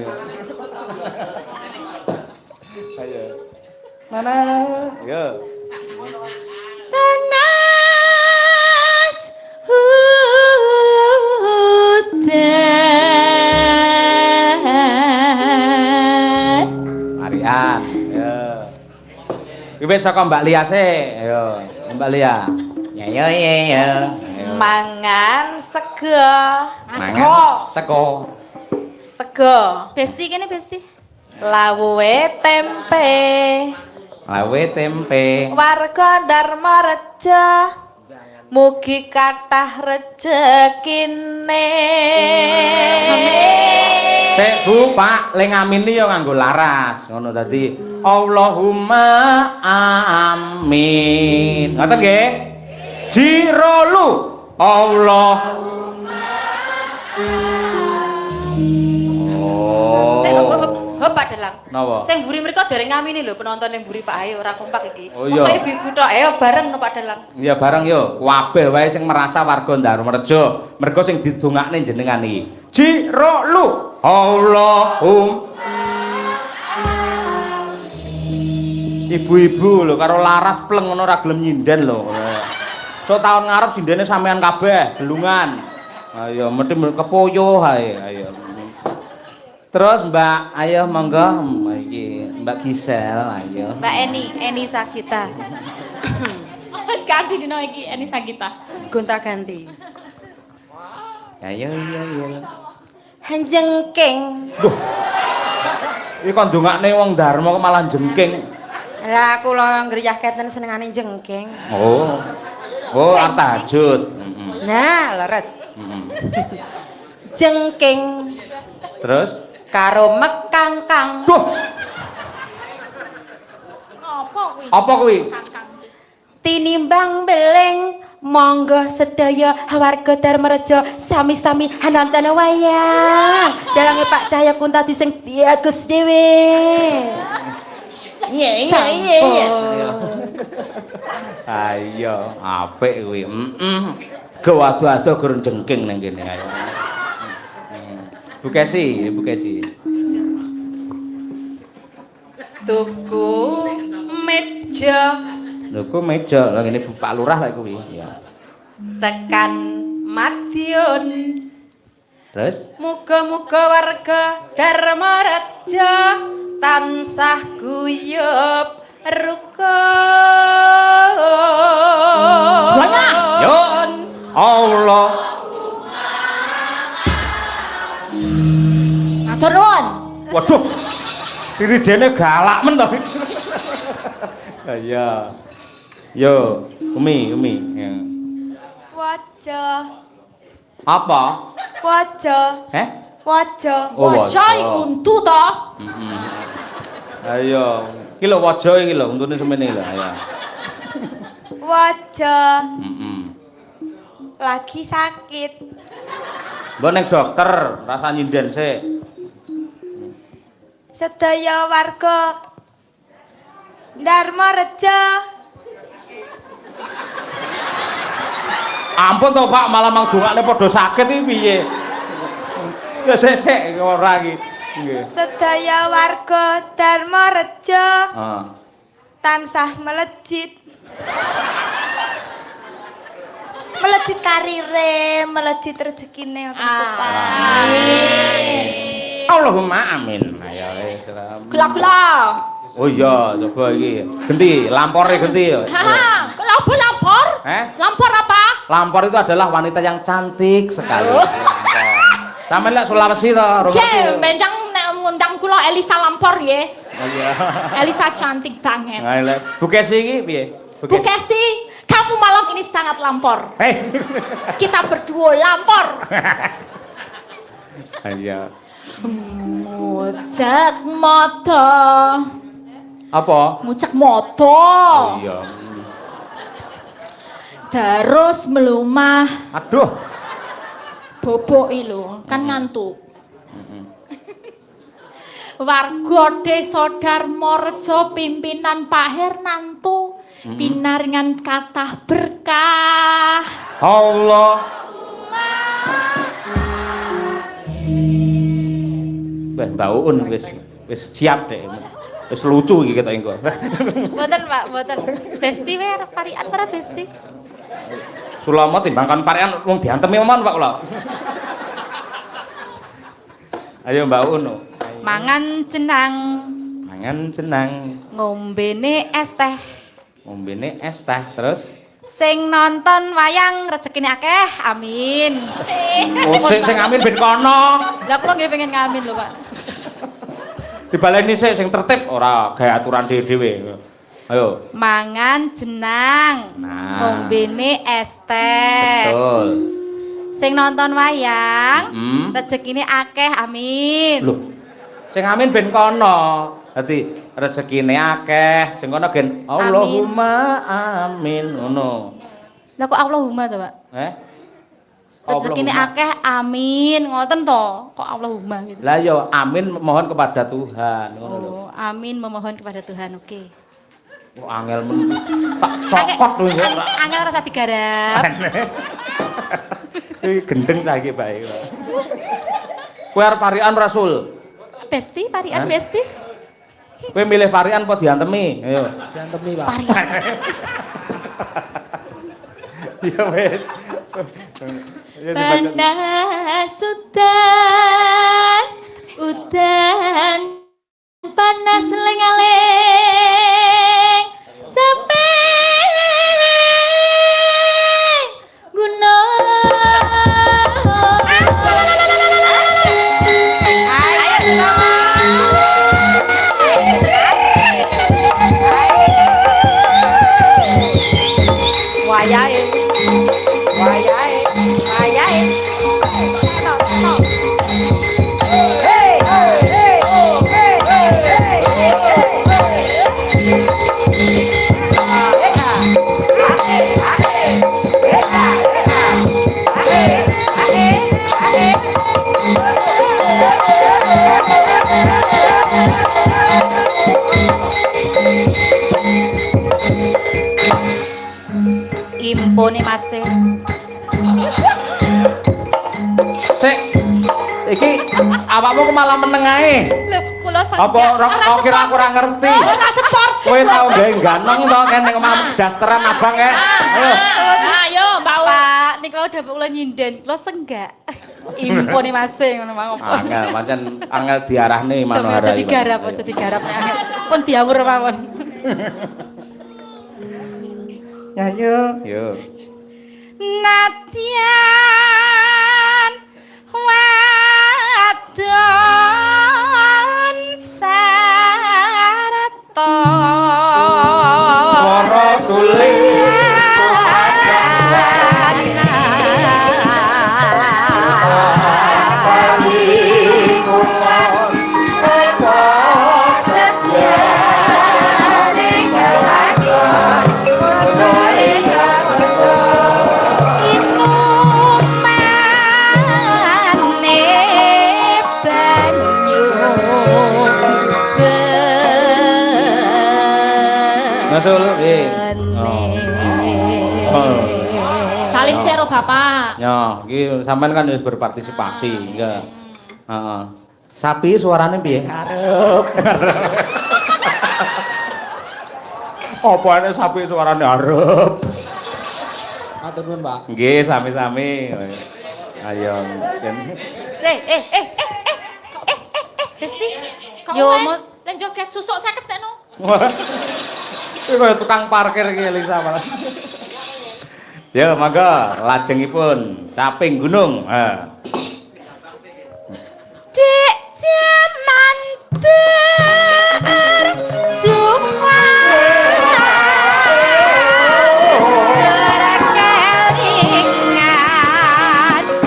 Ayo. Mana? Yo. Panas hutan. Marian. Yo. Iki wis saka Mbak Lia sih. Yo, Mbak Lia. Ya yo yo. Mangan sego. Sego. Sego. Besti kene besti. Lawuhe tempe. Lawe tempe. Warga Dharma Reja. Mugi kathah rejekine. Sik Bu, Pak, le ngamini ya nganggo laras. Ngono dadi Allahumma amin. Ngoten nggih? Jirolu Allah. Sik Oh. hop Pak Dalang. Napa? Sing mburi mriku dereng ngamini lho penonton yang mburi Pak Ayo ora kompak iki. Oh, iya. Mosok ibu-ibu tok ayo bareng no Pak Dalang. Iya bareng yo, kabeh wae sing merasa warga Ndarumerejo, mergo sing didongakne jenengan iki. Jiro lu. Ibu-ibu lho karo laras pleng ngono ora gelem nyinden lho. So tahun ngarep sindene sampean kabeh, gelungan. Ayo mesti kepoyo hae, ayo. Terus Mbak, ayo monggo iki Mbak Gisel, ayo. Mbak Eni Sagita. Wis ganti dino iki Eni Sagita. Gonta-ganti. Ayo iya. Hanjengking. Duh. Iki kon ndongakne wong Dharma kok malah jengking. Lah kula ngriyahketen senengane jengking. Oh, tahajud. Nah, leres. Heeh. Jengking Terus karo mekangkang. duh, Apa kuwi? apa kuwi? Kakang. Tinimbang beling monggo sedaya warga Darmarejo sami-sami nonton wayang dalange Pak Cahya Kuntadi sing bagus dhewe. Iya. Ayo, apik kuwi. Gawado-ado gurun jengking ning kene ayo. Bu Kesi. Tuku meja Lho ku meja, lha ngene Bu Pak Lurah lek kuwi. Ya. tekan Madiun. Terus Muga-muga warga Darmarejo tansah guyub rukun. Semuanya. yuk Allah. Matur nuwun. Waduh. Dirijene galak men to. Iya. Yo, Umi. Ya. Wajah. Apa? Wajah. Wajah. Oh, Wajah untu to. Ayo. Iki lho wajah iki lho, untune semene lho, ayo. Wajah. lagi sakit. Mbok ning dokter, rasa nyinden sik. Sedaya warga Darmarejo. Ampun to, Pak, malah mang dongane padha sakit iki piye? Sik ora iki. Nggih. Sedaya warga Darmarejo Heeh. tansah melejit. Melejit karire, melejit rezekine ngoten niku, Pak. Allahumma amin. Ayo wis. Gula-gula. Oh iya, coba iki. Genti, lampore genti ya. Haha, lampor? Lampor apa? Lampor itu adalah wanita yang cantik sekali. Sampeyan lek Sulawesi to, Oke, benjang nek ngundang kula Elisa Lampor ya. Oh iya. Elisa cantik banget. Nah, lek Bu Kesi iki piye? Bu Kesi, kamu malam ini sangat lampor. Hei. Kita berdua lampor. Iya. Mucak moto. Apa? Mucak moto. Oh iya. Terus melumah. Aduh. Boboki lho, kan ngantuk. Warga Desa Darmarejo pimpinan Pak Hernanto pinaringan kathah berkah. Allah. Wah, Mbak Uun wis siap deh. Wis lucu iki ketok engko. Mboten Pak, mboten. Besti wae arep parian para besti. Sulama timbangkan parean wong diantemi mon Pak kula. Ayo Mbak Uun. Mangan jenang, Mangan jenang, ngombene es teh. ngombene es teh terus. Sing nonton wayang rezekine akeh, amin. Oh, sing amin ben kono. Lah kula nggih pengen ngamin lho, Pak. Dibaleni sik sing tertib ora gawe aturan dhewe-dhewe. Ayo. Mangan jenang, Nah. ngombene es teh. Betul. Sing nonton wayang, Hmm. rezekine akeh, amin. Loh. Sing amin ben kono. Dadi rezekine akeh, sing kono gen Allahumma amin ngono. Lah kok Allahumma to, Pak? Rezekine akeh amin ngoten to. Kok Allahumma gitu. Lah yo amin mohon kepada Tuhan ngono lho. Oh, amin memohon kepada Tuhan. Oke. Oh, angel men tak cokot lho ya. Angel rasa digarap. Iki gendeng saiki bae. Kowe arep parian Rasul. Besti, parian besti. Kowe milih parian apa diantemi? Ayo. Diantemi, Pak. Parian. Ya wes. Ya dibaca. Panas udan panas lengaleng capek gunung. Wayahe. Wayahe. Wayahe. Impone Mas. Cek. Iki awakmu kok malah meneng ae. Lho, kula Apa kira aku ora ngerti? Ora sport. Kowe tau gawe ganong to kene kemampu dasteran abang kae. Ayo. Ayo, Mbak U. Pak, niku udah kula nyinden, kula senggak. Impone Mas ngono mawon. Angel pancen angel diarahne Manohara. Aja digarap, aja digarap nek angel. Pun diawur mawon. Ya yo. Yo. Nadyan wadon sarata Swara suling Rasul, Salim sero Bapak. Ya, iki sampean kan harus berpartisipasi, enggak. Heeh. Sapi suarane piye? Arep. Apa ana sapi suarane arep? Matur nuwun, Pak. Nggih, sami-sami. Ayo. Besti. Kok Yo, wes Mas. lan joget susuk 50 tekno. Iki kaya tukang parkir iki Elisa malah. Ya, mangga lajengipun caping gunung. Dek jaman berjumpa terkelingan anak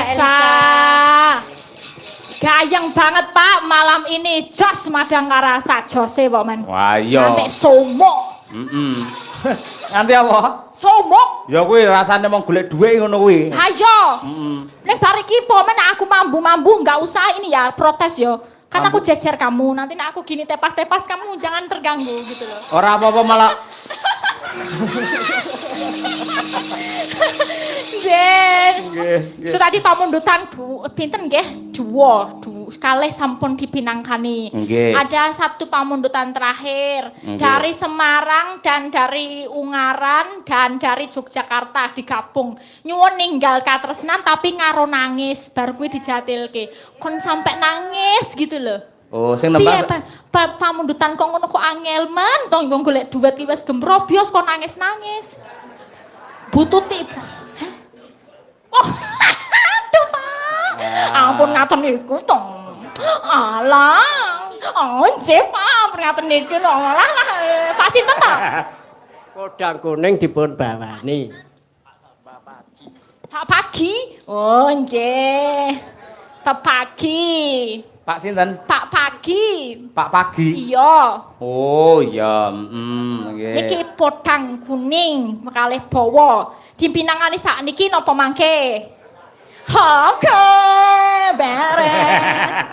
biasa. Gayeng banget Pak malam ini. Jos Madangkara sajose kok men. Wah iya. Sampai somok. Nanti apa? Somok. Ya kuwi rasane mong golek dhuwit ngono kuwi. Hayo. Nek bar iki po men aku mambu-mambu enggak usah ini ya protes yo. Kan aku jejer kamu. Nanti nek aku gini tepas-tepas kamu jangan terganggu gitu loh. Ora apa-apa malah Itu tadi pamundutan pinten nggih? Dua kalih sampun dipinangkani. Ada satu pamundutan terakhir dari Semarang dan dari Ungaran dan dari Yogyakarta digabung. Nyuwun ninggal katresnan tapi ngaro nangis bar kuwi dijatilke. Kon sampai nangis gitu loh. Oh, sing nembang pamundutan kok ngono kok angel men, tong golek duit ki wis gembrobyos kok nangis-nangis. Bututi. Oh, aduh Pak. Ampun ngaten niku to. Alah. Oh, Pak, ngaten niku lho. Alah, Pak sinten ta? Kodang kuning dipun bawani. Pak Pagi. Oh, nggih. Pak Pagi. Pak sinten? Pak Pagi. Pak Pagi. Iya. Oh, iya. Nggih. Niki podang kuning kalih bawa. Dipinangani sakniki napa mangke? Oke, beres.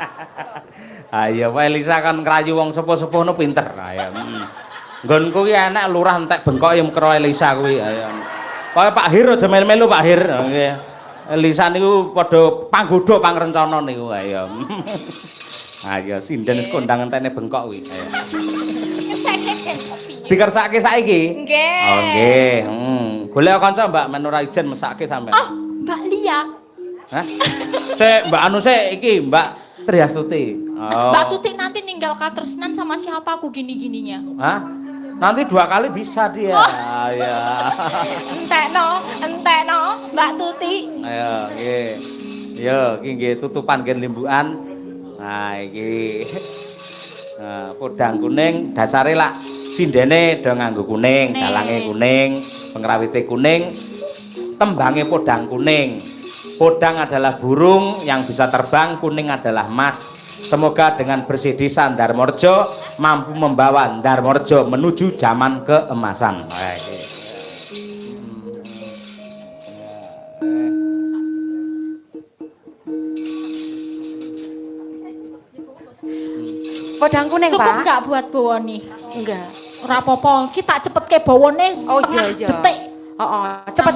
Ayo Pak Elisa kan ngrayu wong sepuh-sepuh no pinter. Ayo. Nggonku ki enek lurah entek bengkoke karo Elisa kuwi. Ayo. Kaya Pak Hir aja melu-melu Pak Hir. Nggih. Elisa niku padha panggodha pangrencana niku. Ayo. Ayo sinden kondang entene bengkok kuwi. Ayo. Dikersake saiki? Nggih. Oh nggih. Golek kanca Mbak Menora Ijen mesake sampean. Oh, Mbak Lia. Hah? Sik Mbak anu sik iki Mbak Triastuti. Oh. Mbak Tuti nanti ninggal katresnan sama siapa aku gini-gininya. Hah? Nanti 2 kali bisa dia. Ya. Entekno, Mbak Tuti. Ayo, nggih. Yo, iki nggih tutupan gen limbukan. Nah, iki. Nah, podang kuning dasare lak sindene do nganggo kuning, dalange kuning, pengrawite kuning, tembange podang kuning. Podang adalah burung yang bisa terbang, kuning adalah emas. Semoga dengan bersih desa Darmorejo mampu membawa Darmorejo menuju zaman keemasan. Podang kuning, Pak. Cukup nggak buat bawa nih? Enggak. Ora apa-apa, kita cepet ke bawane Oh setengah iya. detik. Cepet.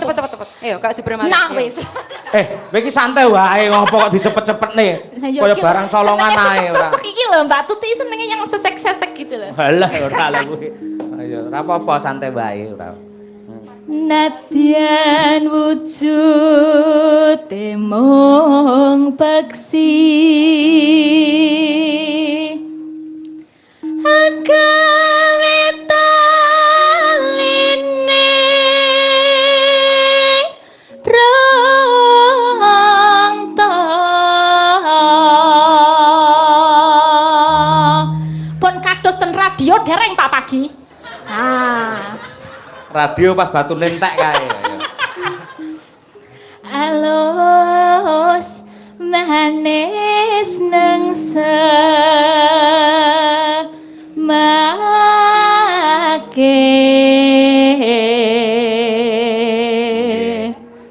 Ayo, Kak diberemani. Nah, wis. Kowe iki santai wae ngopo kok dicepet-cepetne. Kaya barang colongan ae ora. Sesek iki lho, Mbak Tuti senenge yang sesek-sesek gitu loh. Halah ora lho kuwi. Ayo, ora apa-apa santai wae ora. Nadyan wujud mung peksi agawe taline rangta pun kados ten radio dereng Pak Pagi. Radio pas batu nentek kae. Alus manis nengse make.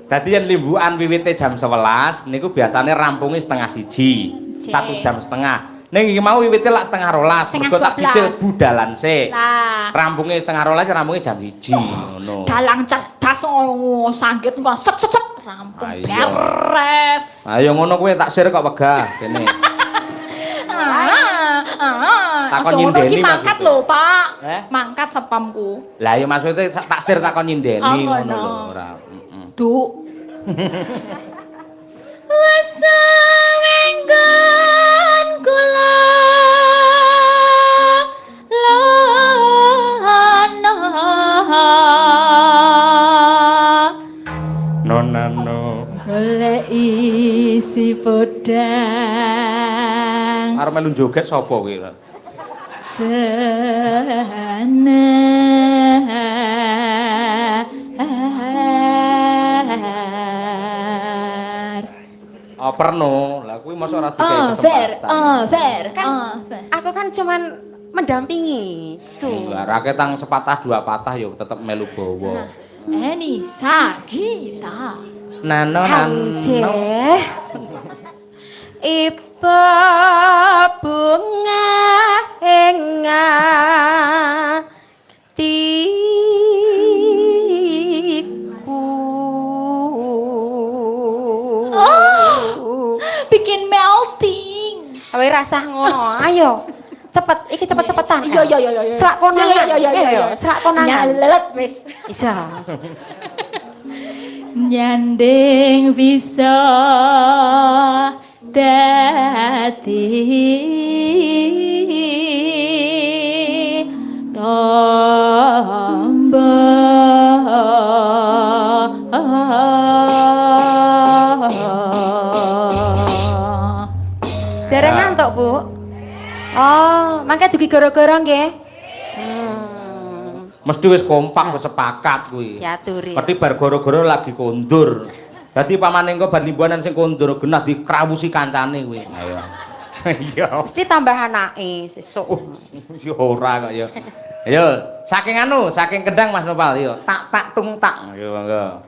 Dadi yen limbukan wiwite jam 11 niku biasanya rampungnya setengah 1, 1 jam setengah. Ning iki mau wiwite lak setengah 12, mergo tak cicil budalan sik. Rampungnya setengah 12, rampungnya jam 1 ngono. Dalang cerdas sanggit kok set rampung beres. Ayo ngono kowe tak sir kok wegah kene. Takon nyindeni mangkat lho, Pak. Mangkat sepamku. Lah ya maksudnya tak sir takon nyindeni ngono lho ora. Duk. Wasa wenggon kula lana nonano golek isi podang arep melu joget sapa kowe Oh, perno. Lah kuwi mosok ora dikai Fair, kesempatan. fair, Kan fair. aku kan cuman mendampingi. Tuh. Enggak, raketang sepatah dua patah yo tetep melu bawa. Nisa kita. Nano Hanjeh. Iba bunga hatiku. Bikin melting. Awe rasah ngono. Ayo. Cepet, iki cepet-cepetan. Iya. Selak konangan. Ayo, selak konangan. Nyalelet wis. Isa. Nyanding bisa dadi tombo. Dereng ngantuk, Bu? Oh, mangke dugi gara-gara nggih. Mesti wis kompak wis sepakat kuwi. Diaturi. Peti bar gara-gara lagi kondur. Dadi pamane engko bar limbuanan sing kondur genah dikrawusi kancane kuwi. Ayo. Iya. Mesti tambah anake sesuk. Yo ora kok ya. Ayo, saking Kendang Mas Nopal yo. Tak tung tak. Yo monggo.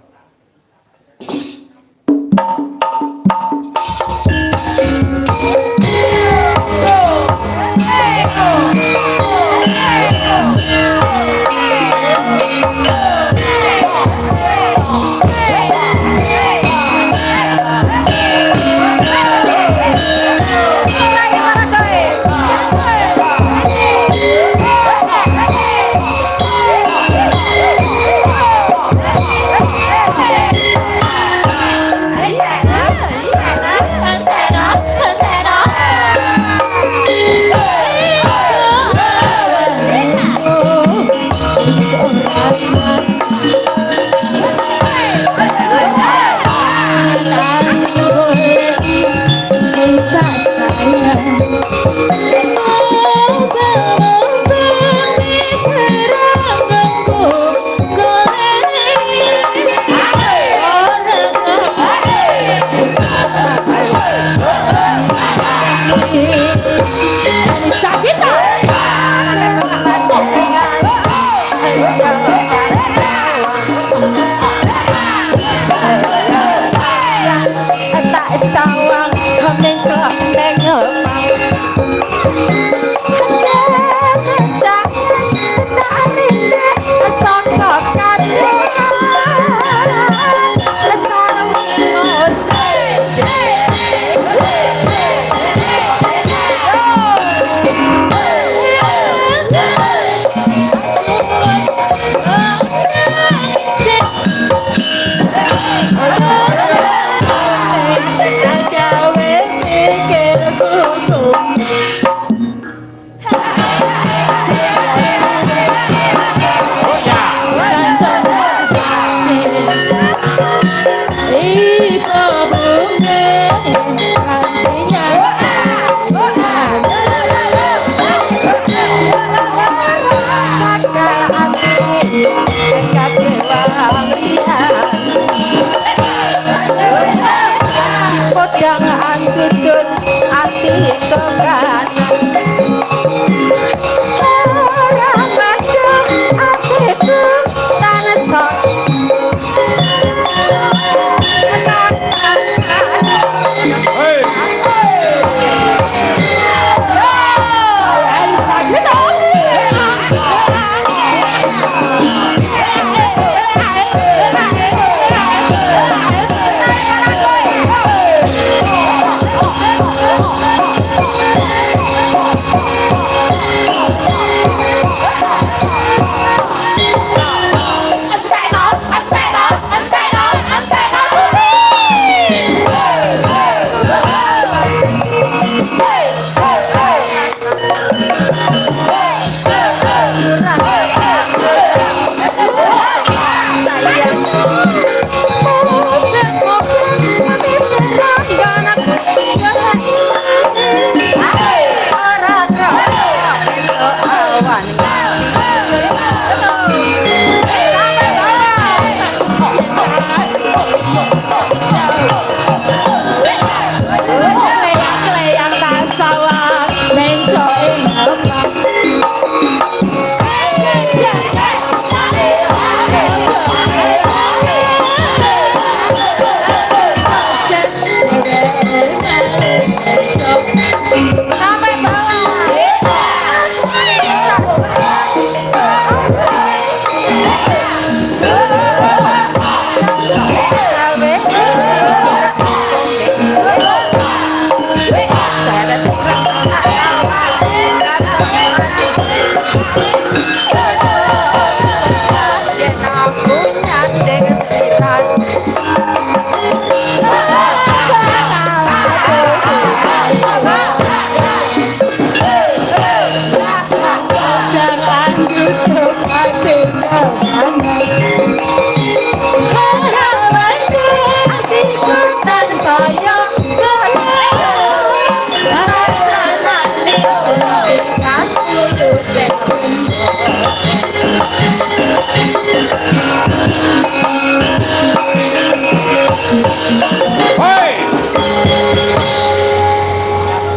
Sampai bawah.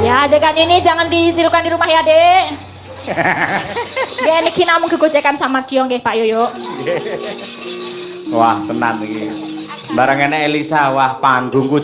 Ya, adegan ini jangan ditirukan di rumah ya, Dek. Nggih niki namung gegojekan sama dia nggih Pak Yoyo. Wah, tenan iki. Bareng enek Elisa, wah panggungku